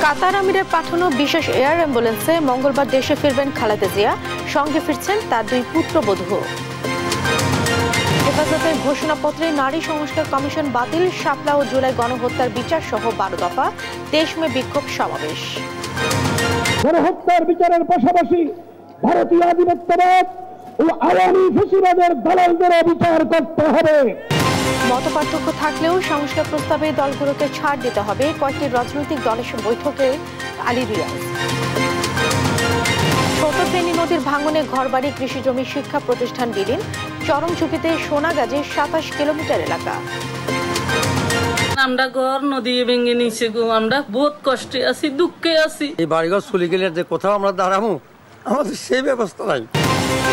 কাতার আমিরের পাঠানো বিশেষ এয়ার অ্যাম্বুলেন্সে মঙ্গলবার দেশে ফিরবেন খালেদা জিয়া, সঙ্গে ফিরছেন তার দুই পুত্রবধূ। হেফাজতের ঘোষণাপত্রে নারী সংস্কার কমিশন বাতিল, শাপলা ও জুলাই গণহত্যার বিচার সহ 12 দফা, 23 মে বিক্ষোভ সমাবেশ। গণহত্যার বিচারের পাশাপাশি ভারতীয় আধিপত্যবাদ ও আওয়ামী ফ্যাসিবাদের দালালদেরও বিচার করতে হবে। মতপার্থক্য থাকলেও সংস্কার প্রস্তাবে দলগুলোকে ছাড় দিতে হবে, কয়েকটি রাজনৈতিক দলের বৈঠকে আলী রিয়াজ। ছোট ফেনী নদীর ভাঙনে ঘরবাড়ি, কৃষিজমি, শিক্ষা প্রতিষ্ঠান বিলীন, চরম ঝুঁকিতে সোনাগাজে 27 কিলোমিটার এলাকা। আমরা ঘর নদী ভেঙে নিচে গো, আমরা বহুত কষ্টে আছি, দুঃখে আছি। এই বাড়িঘর চলে গেলে যে কোথাও আমরা দাঁড়াবো, আমাদের সেই ব্যবস্থা নাই।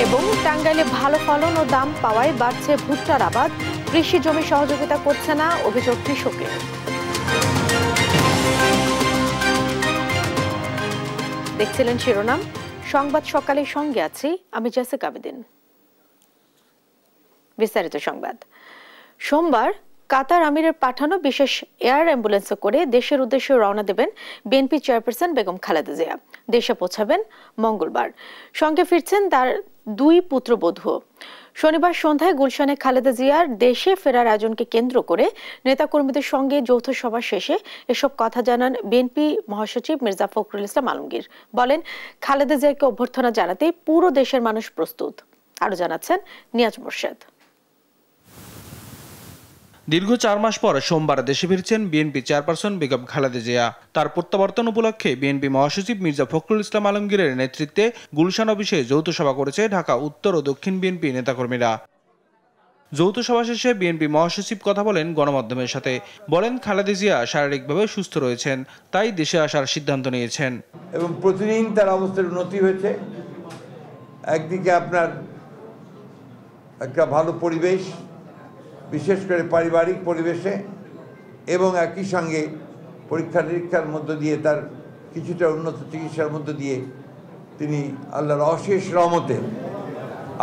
এবং টাঙ্গাইলে ভালো ফলন ও দাম পাওয়ায় বাড়ছে ভুট্টার আবাদ, কৃষি জমি সহযোগিতা করছে না, অভিযোগ কৃষকের। দেখছিলেন শিরোনাম সংবাদ সকালের সঙ্গে আছি আমি জেসিকা আবেদিন। বিস্তারিত সংবাদ। সোমবার কাতার আমিরের পাঠানো বিশেষ এয়ার অ্যাম্বুলেন্সে করে দেশের উদ্দেশ্যে রওনা দেবেন বিএনপি চেয়ারপারসন বেগম খালেদা জিয়া। দেশে পৌঁছাবেন মঙ্গলবার, সঙ্গে ফিরছেন তার দুই পুত্রবধূ। শনিবার সন্ধ্যায় গুলশানে খালেদা জিয়ার দেশে ফেরার আয়োজনকে কেন্দ্র করে নেতাকর্মীদের সঙ্গে যৌথ সভা শেষে এসব কথা জানান বিএনপি মহাসচিব মির্জা ফখরুল ইসলাম আলমগীর। বলেন, খালেদা জিয়াকে অভ্যর্থনা জানাতে পুরো দেশের মানুষ প্রস্তুত। আরো জানাচ্ছেন নিয়াজ মোর্শেদ। দীর্ঘ 4 মাস পর সোমবার দেশে ফিরছেন বিএনপি চেয়ারপারসন বেগম খালেদা জিয়া। তার প্রত্যাবর্তন উপলক্ষে বিএনপি মহাসচিব মির্জা ফখরুল ইসলাম আলমগীরের নেতৃত্বে গুলশান অফিসে যৌথ সভা করেছে ঢাকা উত্তর ও দক্ষিণ বিএনপি নেতাকর্মীরা। যৌথ সভা শেষে বিএনপি মহাসচিব কথা বলেন গণমাধ্যমের সাথে। বলেন, খালেদা জিয়া শারীরিকভাবে সুস্থ রয়েছেন, তাই দেশে আসার সিদ্ধান্ত নিয়েছেন। এবং প্রতিদিন তার অবস্থার উন্নতি হয়েছে। একদিকে আপনার একটা ভালো পরিবেশ, বিশেষ করে পারিবারিক পরিবেশে, এবং একই সঙ্গে পরীক্ষা নিরীক্ষার মধ্য দিয়ে তার কিছুটা উন্নত চিকিৎসার মধ্য দিয়ে তিনি আল্লাহর অশেষ রহমতে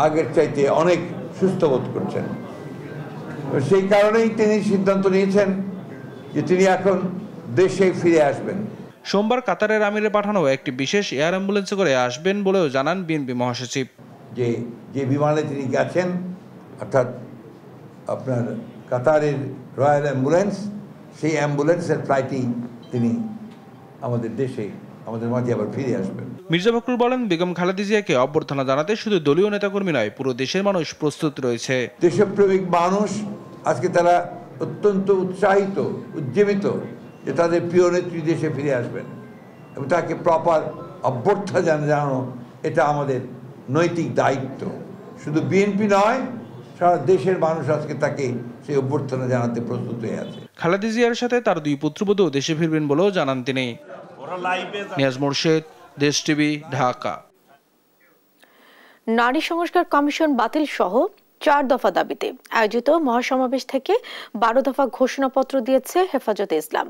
আগের চাইতে অনেক সুস্থ বোধ করছেন। সেই কারণেই তিনি সিদ্ধান্ত নিয়েছেন যে তিনি এখন দেশে ফিরে আসবেন। সোমবার কাতারের আমিরে পাঠানো একটি বিশেষ এয়ার অ্যাম্বুলেন্সে করে আসবেন বলেও জানান বিএনপি মহাসচিব। যে বিমানে তিনি গেছেন, অর্থাৎ আপনার কাতারের রয়্যাল অ্যাম্বুলেন্স, সেই অ্যাম্বুলেন্সের ফ্লাইটেই তিনি আমাদের দেশে, আমাদের মাঝে আবার ফিরে আসবেন। মির্জা ফখরুল বলেন, বেগম খালেদা জিয়াকে অভ্যর্থনা জানাতে শুধু দলীয় নেতাকর্মী নয়, পুরো দেশের মানুষ প্রস্তুত রয়েছে। দেশপ্রেমিক মানুষ আজকে তারা অত্যন্ত উৎসাহিত, উজ্জীবিত যে তাদের প্রিয় নেত্রী দেশে ফিরে আসবেন এবং তাকে প্রপার অভ্যর্থনা জানানো, এটা আমাদের নৈতিক দায়িত্ব। শুধু বিএনপি নয়, সারা দেশের মানুষ আজকে তাকে সেই অভ্যর্থনা জানাতে প্রস্তুত হয়ে আছে। খালেদা জিয়ার সাথে তার দুই পুত্রবধূ দেশে ফিরবেন বলেও জানান তিনি। নিয়াজ মোর্শেদ, দেশ টিভি, ঢাকা। নারী সংস্কার কমিশন বাতিল সহ 4 দফা দাবিতে আয়োজিত মহাসমাবেশ থেকে 12 দফা ঘোষণাপত্র দিয়েছে হেফাজতে ইসলাম।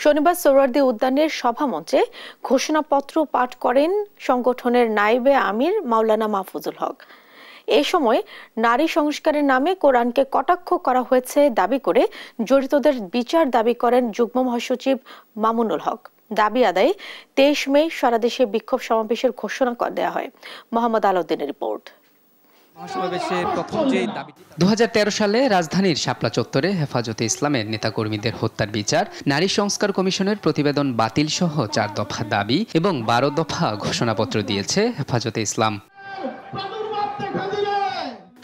শনিবার সোহরাওয়ার্দী উদ্যানের সভামঞ্চে ঘোষণাপত্র পাঠ করেন সংগঠনের নায়েবে আমির মাওলানা মাহফুজুল হক। এ সময় নারী সংস্কারের নামে কোরআনকে কটাক্ষ করা হয়েছে দাবি করে জড়িতদের বিচার দাবি করেন যুগ্ম মহাসচিব মামুনুল হক। দাবি আদায়ে 23 মে সারা দেশে বিক্ষোভ সমাবেশের ঘোষণা দেওয়া হয়। মোহাম্মদ আলাউদ্দিনের রিপোর্ট। 2013 সালে রাজধানীর শাপলা চত্বরে হেফাজতে ইসলামের নেতাকর্মীদের হত্যার বিচার, নারী সংস্কার কমিশনের প্রতিবেদন বাতিল সহ 4 দফা দাবি এবং 12 দফা ঘোষণাপত্র দিয়েছে হেফাজতে ইসলাম।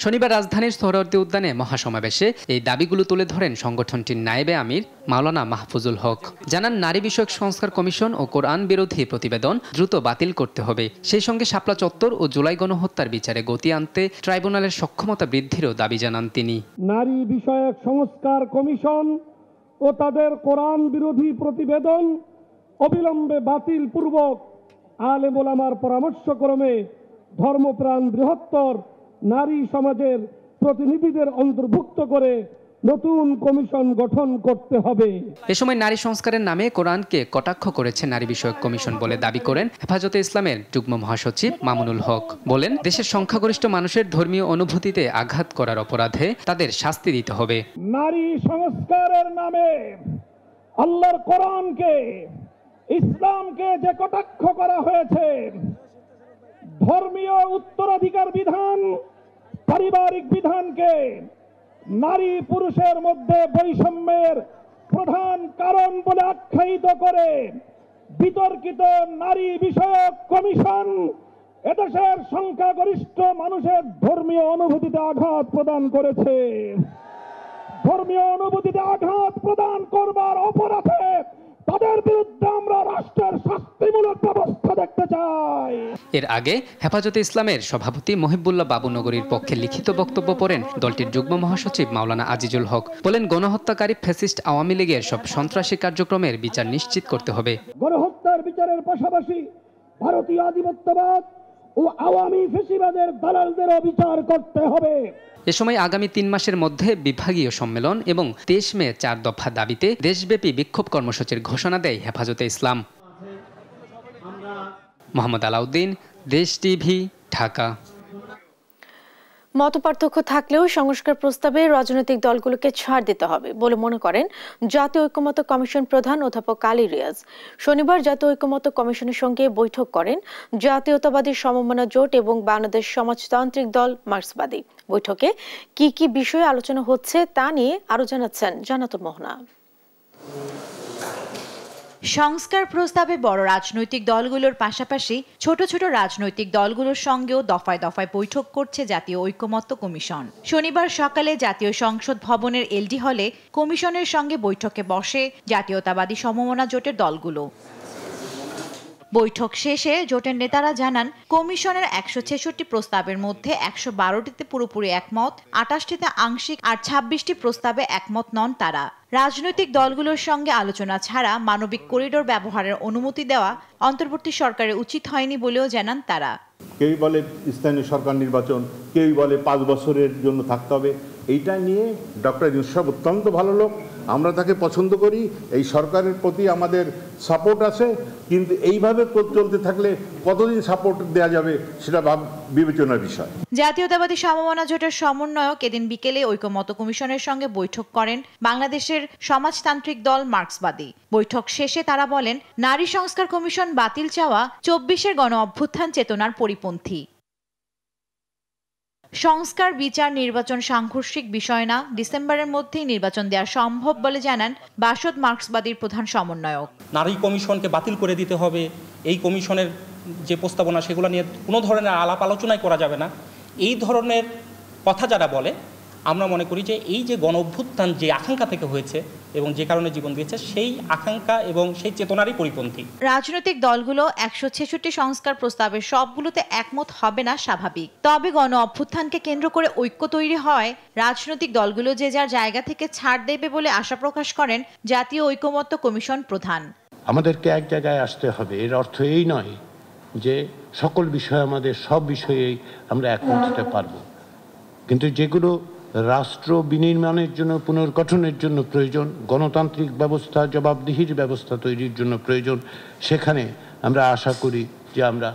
শনিবার রাজধানীর সোহরাওয়ার্দী উদ্যানে মহাসমাবেশে এই দাবিগুলো তুলে ধরেন সংগঠনটির নায়েবে আমির মাওলানা মাহফুজুল হক। জানান, নারী বিষয়ক সংস্কার কমিশন ও কোরআন বিরোধী প্রতিবেদন দ্রুত বাতিল করতে হবে। সেই সঙ্গে শাপলা চত্বর ও জুলাই গণহত্যার বিচারে গতি আনতে ট্রাইব্যুনালের সক্ষমতা বৃদ্ধিরও দাবি জানান তিনি। নারী বিষয়ক সংস্কার কমিশন ও তাদের কোরআন বিরোধী প্রতিবেদন অবিলম্বে বাতিল পূর্বক আলেম ওলামার পরামর্শক্রমে ধর্মপ্রাণ বৃহত্তর নারী সমাজের প্রতিনিধিদের অন্তর্ভুক্ত করে নতুন কমিশন গঠন করতে হবে। এ সময় নারী সংস্কারের নামে কোরআনকে কটাক্ষ করেছে নারী বিষয়ক কমিশন বলে দাবি করেন হেফাজতে ইসলামের যুগ্ম মহাসচিব মামুনুল হক। বলেন, দেশের সংখ্যাগরিষ্ঠ মানুষের ধর্মীয় অনুভূতিতে আঘাত করার অপরাধে তাদের শাস্তি দিতে হবে। নারী সংস্কারের নামে আল্লাহর কোরআনকে ইসলামকে যে কটাক্ষ করা হয়েছে, ধর্মীয় উত্তরাধিকার বিধান, পারিবারিক বিধানকে নারী পুরুষের মধ্যে বৈষম্যের প্রধান কারণ বলে আখ্যায়িত করে বিতর্কিত নারী বিষয়ক কমিশন এদেশের সংখ্যাগরিষ্ঠ মানুষের ধর্মীয় অনুভূতিতে আঘাত প্রদান করেছে। ধর্মীয় অনুভূতিতে আঘাত প্রদান করবার অপরাধে তাদের বিরুদ্ধে আমরা রাষ্ট্রের শাস্তিমূলক ব্যবস্থা দেখতে চাই। এর আগে হেফাজতে ইসলামের সভাপতি মহিবুল্লাহ বাবুনগরীর পক্ষে লিখিত বক্তব্য পড়েন দলটির যুগ্ম মহাসচিব মাওলানা আজিজুল হক। বলেন, গণহত্যাকারী ফ্যাসিস্ট আওয়ামী লীগের সব সন্ত্রাসী কার্যক্রমের বিচার নিশ্চিত করতে হবে। গণহত্যার বিচারের পাশাপাশি ভারতীয় আধিপত্যবাদ ও আওয়ামী ফ্যাসিবাদের দালালদেরও বিচার করতে হবে। এ সময় আগামী 3 মাসের মধ্যে বিভাগীয় সম্মেলন এবং 23 মে 4 দফা দাবিতে দেশব্যাপী বিক্ষোভ কর্মসূচির ঘোষণা দেয় হেফাজতে ইসলাম। মোহাম্মদ আলাউদ্দিন, দেশ টিভি, ঢাকা। মতপার্থক্য থাকলেও সংস্কার প্রস্তাবে রাজনৈতিক দলগুলোকে ছাড় দিতে হবে বলে মনে করেন জাতীয় ঐকমত্য কমিশন প্রধান অধ্যাপক আলী রিয়াজ। শনিবার জাতীয় ঐকমত্য কমিশনের সঙ্গে বৈঠক করেন জাতীয়তাবাদী সমমনা জোট এবং বাংলাদেশ সমাজতান্ত্রিক দল মার্ক্সবাদী। বৈঠকে কি কি বিষয়ে আলোচনা হচ্ছে তা নিয়ে আরো জানাচ্ছেন জান্নাতুল মোহনা। সংস্কার প্রস্তাবে বড় রাজনৈতিক দলগুলোর পাশাপাশি ছোট ছোট রাজনৈতিক দলগুলোর সঙ্গেও দফায় দফায় বৈঠক করছে জাতীয় ঐকমত্য কমিশন। শনিবার সকালে জাতীয় সংসদ ভবনের এলডি হলে কমিশনের সঙ্গে বৈঠকে বসে জাতীয়তাবাদী সমমনা জোটের দলগুলো। বৈঠক শেষে জোটের নেতারা জানান, কমিশনের 166টি প্রস্তাবের মধ্যে 112টিতে পুরোপুরি একমত, 28টিতে আংশিক আর 26টি প্রস্তাবে একমত নন তারা। রাজনৈতিক দলগুলোর সঙ্গে আলোচনা ছাড়া মানবিক করিডোর ব্যবহারের অনুমতি দেওয়া অন্তর্বর্তী সরকারের উচিত হয়নি বলেও জানান তারা। কেউ বলে স্থানীয় সরকার নির্বাচন, কেউ বলে 5 বছরের জন্য থাকতে হবে। এইটা নিয়ে ডক্টর ইউনূস সাহেব অত্যন্ত ভালো লোক, আমরা তাকে পছন্দ করি, এই সরকারের প্রতি আমাদের সাপোর্ট আছে, কিন্তু এইভাবে চলতে থাকলে কতদিন সাপোর্ট দেওয়া যাবে সেটা বিবেচনার বিষয়। জাতীয়তাবাদী সমমনা জোটের সমন্বয়ক এদিন বিকেলে ঐকমত্য কমিশনের সঙ্গে বৈঠক করেন বাংলাদেশের সমাজতান্ত্রিক দল মার্ক্সবাদী। বৈঠক শেষে তারা বলেন, নারী সংস্কার কমিশন বাতিল চাওয়া 24-এর গণ অভ্যুত্থান চেতনার পরিপন্থী। সংস্কার, বিচার, নির্বাচন সাংঘর্ষিক বিষয় না, ডিসেম্বরের মধ্যেই নির্বাচন দেওয়া সম্ভব বলে জানান বাসদ মার্ক্সবাদীর প্রধান সমন্বয়ক। নারী কমিশনকে বাতিল করে দিতে হবে, এই কমিশনের যে প্রস্তাবনা সেগুলো নিয়ে কোনো ধরনের আলাপ আলোচনাই করা যাবে না, এই ধরনের কথা যারা বলে, আমরা মনে করি যে এই যে গণ অভ্যুত্থান যে আকাঙ্ক্ষা থেকে হয়েছে এবং যে কারণে জীবন দিয়েছে সেই আকাঙ্ক্ষা এবং সেই চেতনারই পরিপন্থী। রাজনৈতিক দলগুলো 166 সংস্কার প্রস্তাবের সবগুলোতে একমত হবে না স্বাভাবিক, তবে গণ অভ্যুত্থানকে কেন্দ্র করে ঐক্য তৈরি হয় রাজনৈতিক দলগুলো যে যার জায়গা থেকে ছাড় দেবে বলে আশা প্রকাশ করেন জাতীয় ঐকমত্য কমিশন প্রধান। আমাদেরকে এক জায়গায় আসতে হবে, এর অর্থ এই নয় যে সকল বিষয়ে আমাদের সব বিষয়েই আমরা একমত হতে পারব, কিন্তু যেগুলো রাষ্ট্র বিনির্মাণের জন্য, পুনর্গঠনের জন্য প্রয়োজন, গণতান্ত্রিক ব্যবস্থা, জবাবদিহির ব্যবস্থা তৈরির জন্য প্রয়োজন, সেখানে আমরা আশা করি যে আমরা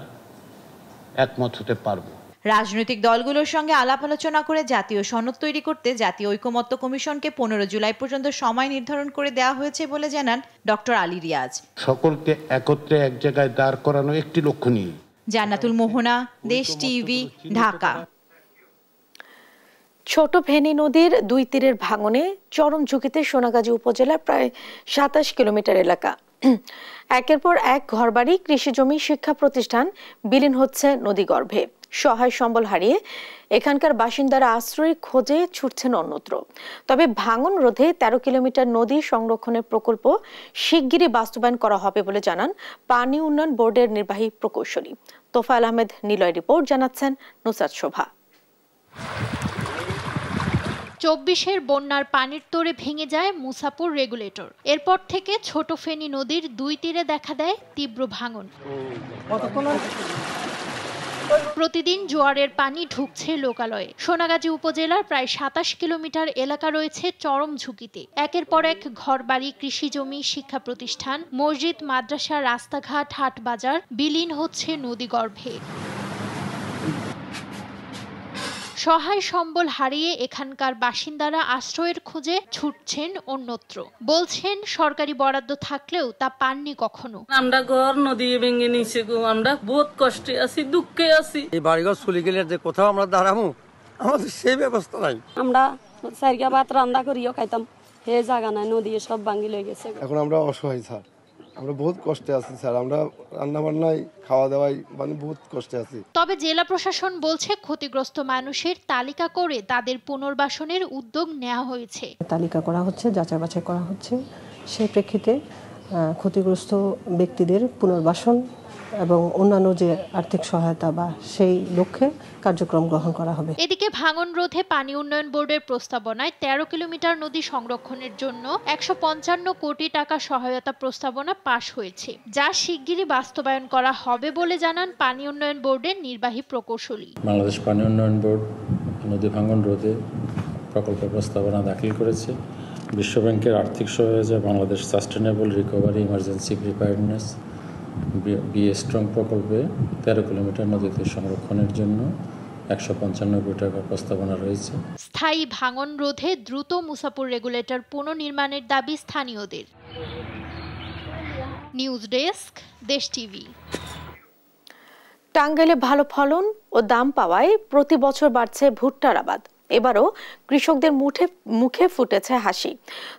একমত হতে পারব। রাজনৈতিক দলগুলোর সঙ্গে আলাপ আলোচনা করে জাতীয় সনদ তৈরি করতে জাতীয় ঐকমত্য কমিশনকে 15 জুলাই পর্যন্ত সময় নির্ধারণ করে দেওয়া হয়েছে বলে জানান ডক্টর আলী রিয়াজ। সকলকে একত্রে এক জায়গায় দাঁড় করানো একটি লক্ষ্য নিয়ে। জান্নাতুল মোহনা, দেশ টিভি, ঢাকা। ছোট ফেনী নদীর 2 তীরের ভাঙনে চরম ঝুঁকিতে সোনাগাজী উপজেলার প্রায় 27 কিলোমিটার এলাকা। একের পর এক ঘরবাড়ি, কৃষিজমি, শিক্ষা প্রতিষ্ঠান বিলীন হচ্ছে নদীগর্ভে। সহায় সম্বল হারিয়ে এখানকার বাসিন্দারা আশ্রয় খোঁজে ছুটছেন অন্যত্র। তবে ভাঙন রোধে 13 কিলোমিটার নদী সংরক্ষণের প্রকল্প শিগগিরই বাস্তবায়ন করা হবে বলে জানান পানি উন্নয়ন বোর্ডের নির্বাহী প্রকৌশলী তোফায়েল আহমেদ নিলয়। রিপোর্ট জানাচ্ছেন নুসরাত শোভা। 24-এর বন্যার পানির তোড়ে ভেঙে যায় মুসাপুর রেগুলেটর। এরপর থেকে ছোট ফেনী নদীর 2 তীরে দেখা দেয় তীব্র ভাঙন। প্রতিদিন জোয়ারের পানি ঢুকছে লোকালয়ে। সোনাগাজী উপজেলার প্রায় 27 কিলোমিটার এলাকা রয়েছে চরম ঝুঁকিতে। একের পর এক ঘরবাড়ি, কৃষিজমি, শিক্ষা প্রতিষ্ঠান, মসজিদ, মাদ্রাসা, রাস্তাঘাট, হাট বাজার বিলীন হচ্ছে নদীগর্ভে। সহায় সম্বল হারিয়ে এখানকার বাসিন্দারা আশ্রয়ের খোঁজে ছুটছেন অন্যত্র। বলছেন সরকারি বরাদ্দ থাকলেও তা পাননি কখনো। আমরা ঘর নদী ভেঙে নিছে গো, আমরা বহুত কষ্টে আছি, দুঃখে আছি। এই বাড়িঘর চলে গেলে যে কোথাও আমরা দাঁড়াবো, আমাদের সেই ব্যবস্থা নাই। আমরা সারিকা ভাত রান্না করিও খাইতাম, হে জায়গা নাই, নদী সব ভাঙি লয়ে গেছে। এখন আমরা অসহায় স্যার, আমরা বহুত কষ্টে আছি স্যার, আমরা রান্না বান্নায় খাওয়া দাওয়ায় মানে বহুত কষ্টে আছি। তবে জেলা প্রশাসন বলছে ক্ষতিগ্রস্ত মানুষের তালিকা করে তাদের পুনর্বাসনের উদ্যোগ নেওয়া হয়েছে। তালিকা করা হচ্ছে, যাচাই বাছাই করা হচ্ছে, সেই প্রেক্ষিতে ক্ষতিগ্রস্ত ব্যক্তিদের পুনর্বাসন এবং অন্যান্য যে আর্থিক সহায়তা বা সেই লক্ষ্যে কার্যক্রম গ্রহণ করা হবে। এদিকে ভাঙন রোধে পানি উন্নয়ন বোর্ডের প্রস্তাবনায় 13 কিলোমিটার নদী সংরক্ষণের জন্য 155 কোটি টাকা সহায়তা প্রস্তাবনা পাশ হয়েছে, যা শিগগিরই বাস্তবায়ন করা হবে বলে জানান পানি উন্নয়ন বোর্ডের নির্বাহী প্রকৌশলী। বাংলাদেশ পানি উন্নয়ন বোর্ড নদী ভাঙন রোধে প্রকল্প প্রস্তাবনা দাখিল করেছে। বিশ্বব্যাংকের আর্থিক সহায়তায় Bangladesh sustainable recovery emergency preparedness strong প্রকল্পে 13 কিলোমিটার নদীতে সংরক্ষণের জন্য 155 কোটি টাকার প্রস্তাবনা রয়েছে। স্থায়ী ভাঙন রোধে দ্রুত মুসাপুর রেগুলেটর পুনর্নির্মাণের দাবি স্থানীয়দের। নিউজ ডেস্ক, দেশ টিভি। টাঙ্গাইলে ভালো ফলন ও দাম পাওয়ায় প্রতি বছর বাড়ছে ভুট্টার আবাদ। এবারও কৃষকদের মুখে ফুটেছে হাসি।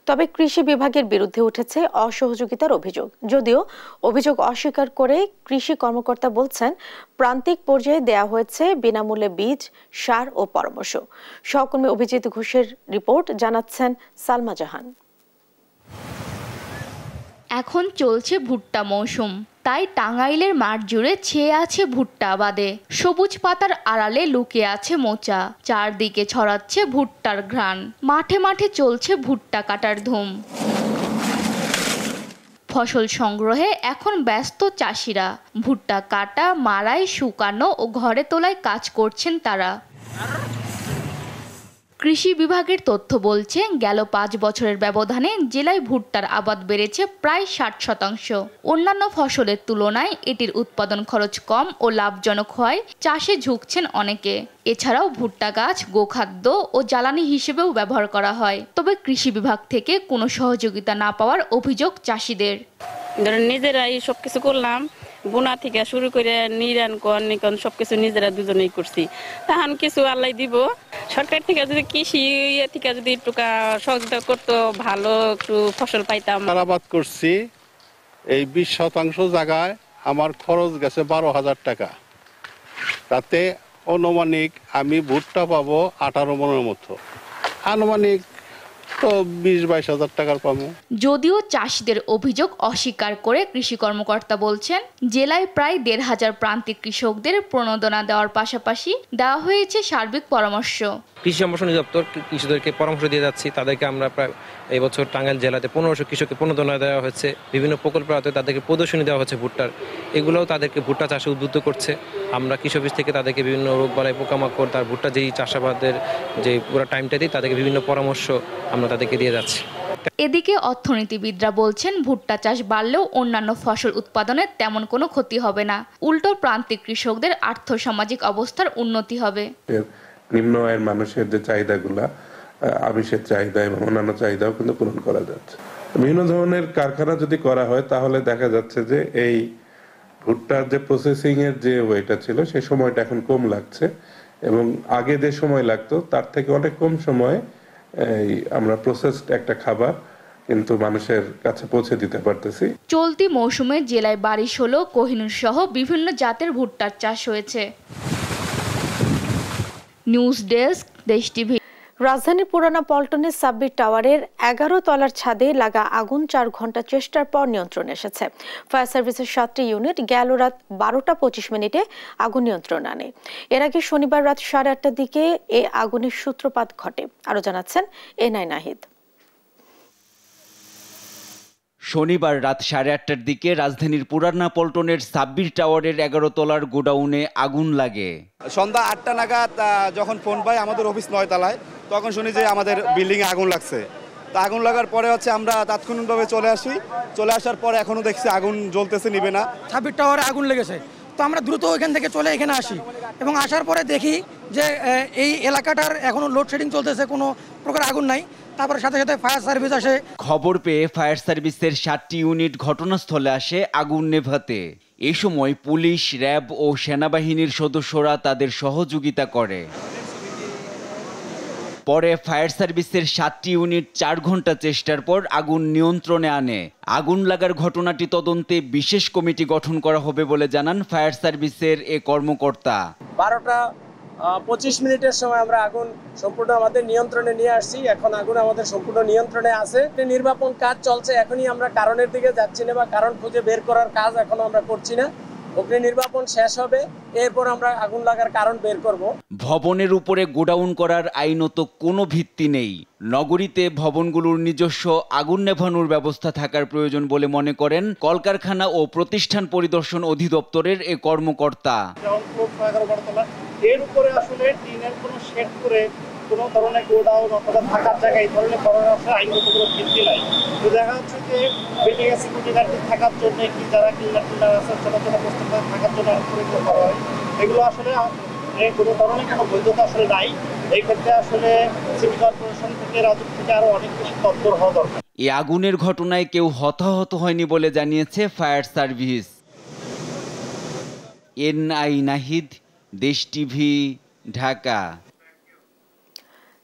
তবে কৃষি বিভাগের বিরুদ্ধে উঠেছে অসহযোগিতার অভিযোগ। যদিও অভিযোগ অস্বীকার করে কৃষি কর্মকর্তা বলছেন, প্রান্তিক পর্যায়ে দেয়া হয়েছে বিনামূল্যে বীজ, সার ও পরামর্শ। সহকর্মী অভিজিৎ ঘোষের রিপোর্ট, জানাচ্ছেন সালমা জাহান। এখন চলছে ভুট্টা মৌসুম, তাই টাঙ্গাইলের মাঠ জুড়ে ছেয়ে আছে ভুট্টা আবাদে। সবুজ পাতার আড়ালে লুকিয়ে আছে মোচা, চারদিকে ছড়াচ্ছে ভুট্টার ঘ্রাণ। মাঠে মাঠে চলছে ভুট্টা কাটার ধুম। ফসল সংগ্রহে এখন ব্যস্ত চাষিরা। ভুট্টা কাটা, মাড়াই, শুকানো ও ঘরে তোলায় কাজ করছেন তারা। কৃষি বিভাগের তথ্য বলছে, গেল 5 বছরের ব্যবধানে জেলায় ভুট্টার আবাদ বেড়েছে প্রায় 60%। অন্যান্য ফসলের তুলনায় এটির উৎপাদন খরচ কম ও লাভজনক হওয়ায় চাষে ঝুঁকছেন অনেকে। এছাড়াও ভুট্টা গাছ গোখাদ্য ও জ্বালানি হিসেবেও ব্যবহার করা হয়। তবে কৃষি বিভাগ থেকে কোনো সহযোগিতা না পাওয়ার অভিযোগ চাষিদের। নিজেরাই সবকিছু করলাম, বোনা থেকে শুরু করে নিরান সবকিছু নিজেরা দুজনেই করছি। তখন কিছু আল্লাহ দিব, সরকার থেকে যদি কৃষি থেকে যদি একটু সহযোগিতা করতো, ভালো একটু ফসল পাইতাম। আবাদ করছি, এই 20% জায়গায় আমার খরচ গেছে 12,000 টাকা। তাতে অনুমানিক আমি ভুট্টা পাবো 18 মনের মতো, আনুমানিক তো 20-22 হাজার টাকার পাবো। যদিও চাষিদের অভিযোগ অস্বীকার করে কৃষি কর্মকর্তা বলছেন, জেলায় প্রায় 1,500 প্রান্তিক কৃষকদের প্রণোদনা দেওয়ার পাশাপাশি দেওয়া হয়েছে সার্বিক পরামর্শ। কৃষি সম্প্রসারণ অধিদপ্তর কৃষকদেরকে পরামর্শ দিয়ে যাচ্ছি। তাদেরকে আমরা প্রায় এই বছর টাঙ্গাইল জেলাতে 1500 কৃষককে প্রণোদনা দেওয়া হয়েছে। বিভিন্ন প্রকল্পের আওতায় তাদেরকে প্রদর্শনী দেওয়া হচ্ছে ভুট্টার। এগুলোও তাদেরকে ভুট্টা চাষে উদ্বুদ্ধ করছে। আমরা কৃষি অফিস থেকে তাদেরকে বিভিন্ন রোগ বালাই, পোকামাকড়, তার ভুট্টা যেই চাষাবাদের যে পুরো টাইমটা দিই, তাদেরকে বিভিন্ন পরামর্শ আমরা তাদেরকে দিয়ে যাচ্ছি। এদিকে অর্থনীতিবিদরা বলছেন, ভুট্টা চাষ বাড়লেও অন্যান্য ফসল উৎপাদনে তেমন কোনো ক্ষতি হবে না। উল্টো প্রান্তিক কৃষকদের আর্থসামাজিক অবস্থার উন্নতি হবে। নিম্ন আয়ের মানুষের যে চাহিদাগুলা, আমিষের চাহিদা এবং অন্যান্য চাহিদাও কিন্তু পূরণ করা যাচ্ছে। বিভিন্ন ধরনের কারখানা যদি করা হয়, তাহলে দেখা যাচ্ছে যে এই ভুট্টার যে প্রসেসিং এর যে ওয়েটা ছিল, সেই সময়টা এখন কম লাগছে এবং আগে যে সময় লাগতো তার থেকে অনেক কম সময়ে আমরা প্রসেসড একটা খাবার কিন্তু মানুষের কাছে পৌঁছে দিতে পারতেছি। চলতি মৌসুমে জেলায় বারিশ হলো কোহিনূর সহ বিভিন্ন জাতের ভুট্টার চাষ হয়েছে। নিউজ ডেস্ক, দেশ টিভি। রাজধানীর পুরানা পল্টনের সাব্বির টাওয়ারের 11 তলার ছাদে লাগা আগুন 4 ঘন্টা চেষ্টার পর নিয়ন্ত্রণে এসেছে। ফায়ার সার্ভিসের 7টি ইউনিট গেল রাত 12টা 25 আগুন নিয়ন্ত্রণ আনে। এর আগে শনিবার রাত 8:30টার দিকে এ আগুনের সূত্রপাত ঘটে। আরো জানাচ্ছেন এনআই নাহিদ। শনিবার রাত 8:30টার দিকে রাজধানীর পুরানা পল্টনের সাব্বির টাওয়ারের 11 তলার গোডাউনে আগুন লাগে। সন্ধ্যা 8টা নাগাদ যখন ফোন পাই আমাদের অফিস 9 তলায়, তখন শুনি যে আমাদের বিল্ডিং এ আগুন লাগছে। তা আগুন লাগার পরে আমরা তাৎক্ষণিকভাবে চলে আসি। চলে আসার পরে এখনো দেখছি আগুন জ্বলতেছে, নিবে না। সাব্বির টাওয়ারে আগুন লেগেছে, তো আমরা দ্রুত ওইখান থেকে চলে এখানে আসি এবং আসার পরে দেখি যে এই এলাকাটার এখনো লোডশেডিং চলতেছে, কোনো প্রকার আগুন নাই। তারপরে সাথে সাথে ফায়ার সার্ভিস আসে। খবর পেয়ে ফায়ার সার্ভিসের 7টি ইউনিট ঘটনাস্থলে আসে আগুন নেভাতে। এই সময় পুলিশ, র্যাব ও সেনাবাহিনীর সদস্যরা তাদের সহযোগিতা করে। পরে ফায়ার সার্ভিসের 7টি ইউনিট 4 ঘন্টা চেষ্টার পর আগুন নিয়ন্ত্রণে আনে। আগুন লাগার ঘটনাটি তদন্তে বিশেষ কমিটি গঠন করা হবে বলে জানান ফায়ার সার্ভিসের এ কর্মকর্তা। 12:25 মিনিটের সময় আমরা আগুন সম্পূর্ণ আমাদের নিয়ন্ত্রণে নিয়ে আসছি। এখন আগুন আমাদের সম্পূর্ণ নিয়ন্ত্রণে আছে। নির্বাপন কাজ চলছে, এখনই আমরা কারণের দিকে যাচ্ছি না বা কারণ খুঁজে বের করার কাজ এখনো আমরা করছি না। অগ্নি নির্বাপন শেষ হবে, এরপর আমরা আগুন লাগার কারণ বের করব। ভবনের উপরে গোডাউন করার আইনত কোনো ভিত্তি নেই। নগরীতে ভবনগুলোর নিজস্ব আগুন নেভানোর ব্যবস্থা থাকার প্রয়োজন বলে মনে করেন কলকারখানা ও প্রতিষ্ঠান পরিদর্শন অধিদপ্তরের এ কর্মকর্তা। এর উপরে আসলে টিনের কোনো শেড করে কোনো ধরনের গোডাউন অথবা থাকার জায়গা এই ধরনের করার আসলে আইনগত কোনো ভিত্তি নাই। তো দেখা যাচ্ছে যে বিল্ডিং এ সিকিউরিটি গার্ড থাকার জন্য কি যারা ক্লিনার আছে ছোট ছোট প্রস্তুত থাকার জন্য পরীক্ষা করা হয়, এগুলো আসলে কোনো ধরনের কোনো বৈধতা আসলে নাই। এই ক্ষেত্রে আসলে সিটি কর্পোরেশন থেকে, রাজস্ব থেকে আরো অনেক বেশি তৎপর হওয়া দরকার। এই আগুনের ঘটনায় কেউ হতাহত হয়নি বলে জানিয়েছে ফায়ার সার্ভিস। NI নাহিদ, দেশ টিভি, ঢাকা।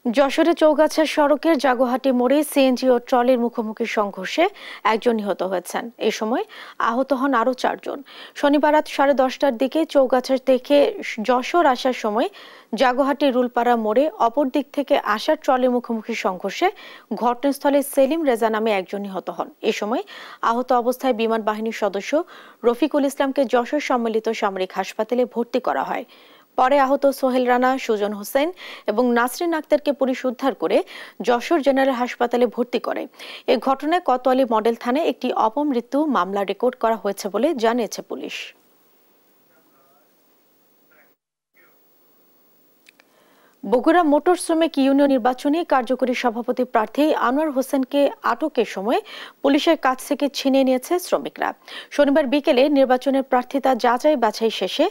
যশোরে চৌগাছা সড়কের জাগোহাটি মোড়ে সিএনজি ও ট্রলির মুখোমুখি সংঘর্ষে একজন নিহত হয়েছেন। এই সময় আহত হন আরও 4 জন। শনিবার রাত 10:30টার দিকে চৌগাছা থেকে যশোর আসার সময় জাগোহাটি রুলপাড়া মোড়ে অপর দিক থেকে আসা ট্রলির মুখোমুখি সংঘর্ষে ঘটনাস্থলে সেলিম রেজা নামে একজন নিহত হন। এ সময় আহত অবস্থায় বিমান বাহিনীর সদস্য রফিকুল ইসলামকে যশোর সম্মিলিত সামরিক হাসপাতালে ভর্তি করা হয়। পরে আহত সোহেল রানা, সুজন হোসেন এবং নাসরিন আক্তারকে পুলিশ উদ্ধার করে যশোর জেনারেল হাসপাতালে ভর্তি করে। এই ঘটনায় কোতোয়ালি মডেল থানায় একটি অপমৃত্যু মামলা রেকর্ড করা হয়েছে বলে জানিয়েছে পুলিশ। বগুড়া মোটর শ্রমিক ইউনিয়ন নির্বাচনে কার্যকরী সভাপতি প্রার্থী আনোয়ার হোসেনকে আটকের সময় পুলিশের কাছ থেকে ছিনিয়ে নিয়েছে শ্রমিকরা। শনিবার বিকেলে নির্বাচনের প্রার্থিতা যাচাই বাছাই শেষে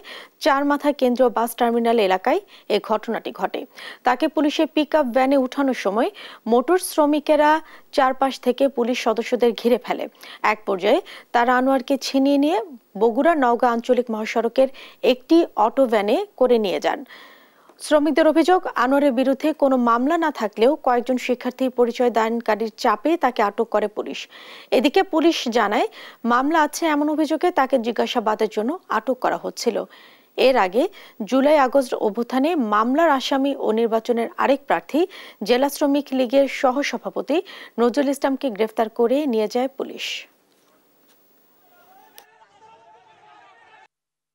চারমাথা কেন্দ্রীয় বাস টার্মিনাল এলাকায় এই ঘটনাটি ঘটে। তাকে পুলিশের পিকআপ ভ্যানে উঠানোর সময় মোটর শ্রমিকেরা চারপাশ থেকে পুলিশ সদস্যদের ঘিরে ফেলে। এক পর্যায়ে তারা আনোয়ারকে ছিনিয়ে নিয়ে বগুড়া নওগাঁ আঞ্চলিক মহাসড়কের একটি অটো ভ্যানে করে নিয়ে যান। শ্রমিকদের অভিযোগ, আনোয়ারের বিরুদ্ধে কোনো মামলা না থাকলেও কয়েকজন শিক্ষার্থীর পরিচয় দানকারীর চাপে তাকে আটক করে পুলিশ। এদিকে পুলিশ জানায়, মামলা আছে এমন অভিযোগে তাকে জিজ্ঞাসাবাদের জন্য আটক করা হচ্ছিল। এর আগে জুলাই আগস্ট অভ্যুত্থানে মামলার আসামি ও নির্বাচনের আরেক প্রার্থী জেলা শ্রমিক লীগের সহসভাপতি নজরুল ইসলামকে গ্রেফতার করে নিয়ে যায় পুলিশ।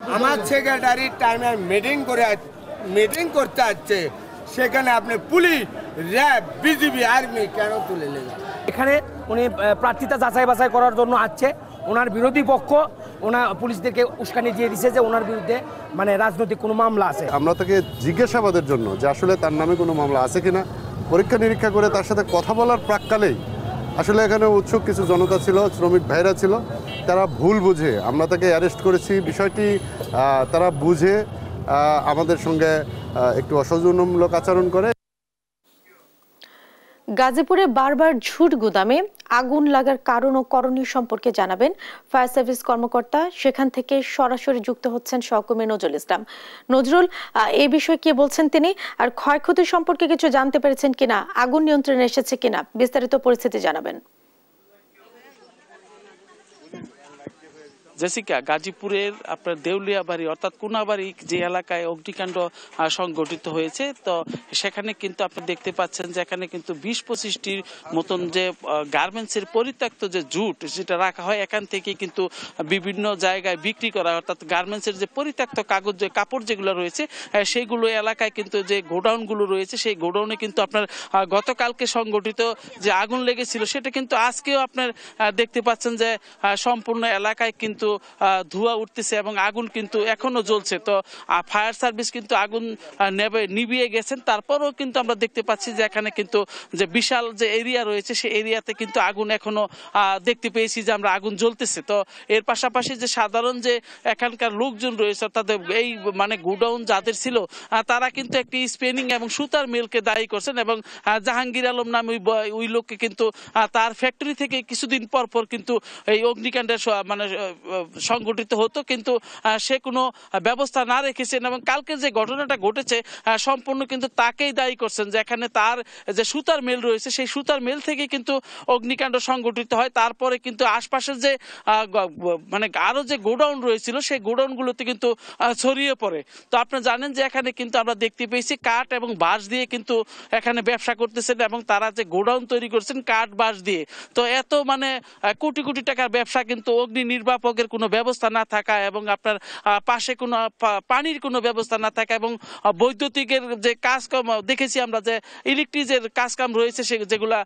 আমার সেক্রেটারির টাইমে মিটিং করতে আসছে, সেখানে আপনি পুলিশ, র্যাব, বিজিবি, আর্মি কেন তুলে নেবেন? এখানে উনি প্রার্থিতা যাচাই বাছাই করার জন্য আসছে। ওনার বিরোধী পক্ষ পুলিশদেরকে উস্কানি দিয়ে দিচ্ছে যে ওনার বিরুদ্ধে রাজনৈতিক কোনো মামলা আছে। আমরা তাকে জিজ্ঞাসাবাদের জন্য যে আসলে তার নামে কোনো মামলা আছে কিনা পরীক্ষা নিরীক্ষা করে তার সাথে কথা বলার প্রাক্কালেই আসলে এখানে উৎসুক কিছু জনতা ছিল, শ্রমিক ভাইরা ছিল, তারা ভুল বুঝে আমরা তাকে অ্যারেস্ট করেছি। বিষয়টি তারা বুঝে আমাদের সঙ্গে একটু অসৌজন্যমূলক আচরণ করে। গাজীপুরে বারবার ঝুট গুদামে আগুন লাগার কারণ ও করণীয় সম্পর্কে জানাবেন ফায়ার সার্ভিস কর্মকর্তা। সেখান থেকে সরাসরি যুক্ত হচ্ছেন সহকর্মী নজরুল ইসলাম। নজরুল, এই বিষয়ে কি বলছেন তিনি, আর ক্ষয়ক্ষতি সম্পর্কে কিছু জানতে পেরেছেন কিনা, আগুন নিয়ন্ত্রণে এসেছে কিনা, বিস্তারিত পরিস্থিতি জানাবেন। জেসিকা, গাজীপুরের আপনার দেউলিয়াবাড়ি অর্থাৎ কোনাবাড়ি যে এলাকায় অগ্নিকাণ্ড সংঘটিত হয়েছে, তো সেখানে কিন্তু আপনি দেখতে পাচ্ছেন যে এখানে কিন্তু 20-25টির মতন যে গার্মেন্টসের পরিত্যক্ত যে জুট যেটা রাখা হয়, এখান থেকে কিন্তু বিভিন্ন জায়গায় বিক্রি করা, অর্থাৎ গার্মেন্টসের যে পরিত্যক্ত কাপড় যেগুলো রয়েছে সেইগুলো এলাকায় কিন্তু যে গোডাউনগুলো রয়েছে, সেই গোডাউনে কিন্তু আপনার গতকালকে সংঘটিত যে আগুন লেগেছিল সেটা কিন্তু আজকেও আপনার দেখতে পাচ্ছেন যে সম্পূর্ণ এলাকায় কিন্তু ধোঁয়া উঠতেছে এবং আগুন কিন্তু এখনো জ্বলছে। তো ফায়ার সার্ভিস কিন্তু আগুন নিভিয়ে গেছেন, তারপরেও কিন্তু আমরা দেখতে পাচ্ছি যে এখানে কিন্তু যে বিশাল যে এরিয়া রয়েছে সেই এরিয়াতে কিন্তু আগুন এখনো দেখতে পেয়েছি যে আমরা আগুন জ্বলতেছে। তো এর পাশাপাশি যে সাধারণ যে এখানকার লোকজন রয়েছে অর্থাৎ এই মানে গোডাউন যাদের ছিল তারা কিন্তু একটি স্পিনিং এবং সুতার মিলকে দায়ী করছেন এবং জাহাঙ্গীর আলম নামে ওই লোককে কিন্তু তার ফ্যাক্টরি থেকে কিছুদিন পর পর কিন্তু এই অগ্নিকাণ্ডের মানে সংগঠিত হতো, কিন্তু সে কোনো ব্যবস্থা না রেখেছেন এবং কালকে যে ঘটনাটা ঘটেছে সম্পূর্ণ কিন্তু তাকেই দায়ী করছেন যে এখানে তার যে সুতার মিল রয়েছে সেই সুতার মিল থেকে কিন্তু অগ্নিকাণ্ড সংগঠিত হয়। তারপরে কিন্তু আশপাশের যে মানে আরো যে গোডাউন রয়েছিল সেই গোডাউনগুলোতে কিন্তু ছড়িয়ে পড়ে। তো আপনি জানেন যে এখানে কিন্তু আমরা দেখতে পেয়েছি কাঠ এবং বাঁশ দিয়ে কিন্তু এখানে ব্যবসা করতেছেন এবং তারা যে গোডাউন তৈরি করছেন কাঠ বাঁশ দিয়ে। তো এত মানে কোটি কোটি টাকার ব্যবসা কিন্তু অগ্নি নির্বাপকের কোনো ব্যবস্থা না থাকা এবং আপনার পাশে কোনো পানির কোনো ব্যবস্থা না থাকা এবং বৈদ্যুতিকের যে কাজকাম দেখেছি আমরা যে ইলেকট্রিকের কাজকাম রয়েছে যেগুলা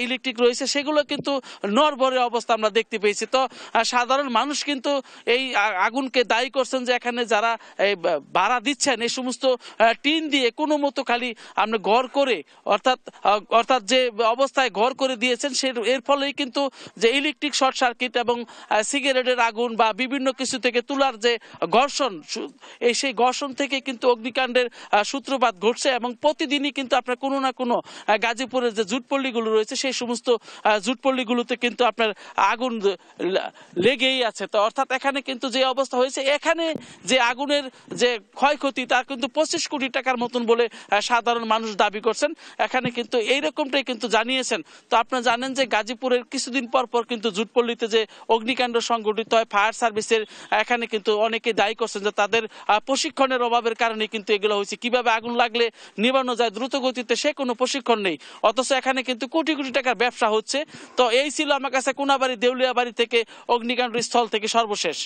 ইলেকট্রিক রয়েছে সেগুলো কিন্তু নড়বড়ে অবস্থা আমরা দেখতে পেয়েছি। তো সাধারণ মানুষ কিন্তু এই আগুনকে দায়ী করছেন যে এখানে যারা ভাড়া দিচ্ছেন এই সমস্ত টিন দিয়ে কোনো মতো খালি আপনি ঘর করে অর্থাৎ যে অবস্থায় ঘর করে দিয়েছেন এর ফলেই কিন্তু যে ইলেকট্রিক শর্ট সার্কিট এবং সিগারেটের আগুন বা বিভিন্ন কিছু থেকে তুলার যে ঘর্ষণ সেই ঘর্ষণ থেকে কিন্তু অগ্নিকাণ্ডের সূত্রপাত ঘটছে এবং প্রতিদিনই কিন্তু আপনার কোনো না কোনো গাজীপুরের যে জুটপল্লীগুলো রয়েছে সেই সমস্ত জুটপল্লীগুলোতে কিন্তু আপনার আগুন লেগেই আছে। তো অর্থাৎ এখানে কিন্তু যে অবস্থা হয়েছে এখানে যে আগুনের যে ক্ষয়ক্ষতি তার কিন্তু 25 কোটি টাকার মতন বলে সাধারণ মানুষ দাবি করছেন। এখানে কিন্তু এইরকমটাই কিন্তু জানিয়েছেন। তো আপনারা জানেন যে গাজীপুরের কিছুদিন পর পর কিন্তু জুটপল্লীতে যে অগ্নিকাণ্ড সংঘটিত হয় ফায়ার সার্ভিসের এখানে কিন্তু অনেকে দায়ী করছেন যে তাদের প্রশিক্ষণের অভাবের কারণে কিন্তু এগুলো হয়েছে। কিভাবে আগুন লাগলে নিবানো যায় দ্রুত গতিতে সে কোনো প্রশিক্ষণ নেই, অথচ এখানে কিন্তু কোটি কোটি টাকার ব্যবসা হচ্ছে। তো এই ছিল আমার কাছে কোনাবাড়ি দেউলিয়াবাড়ি থেকে অগ্নিকাণ্ড স্থল থেকে সর্বশেষ।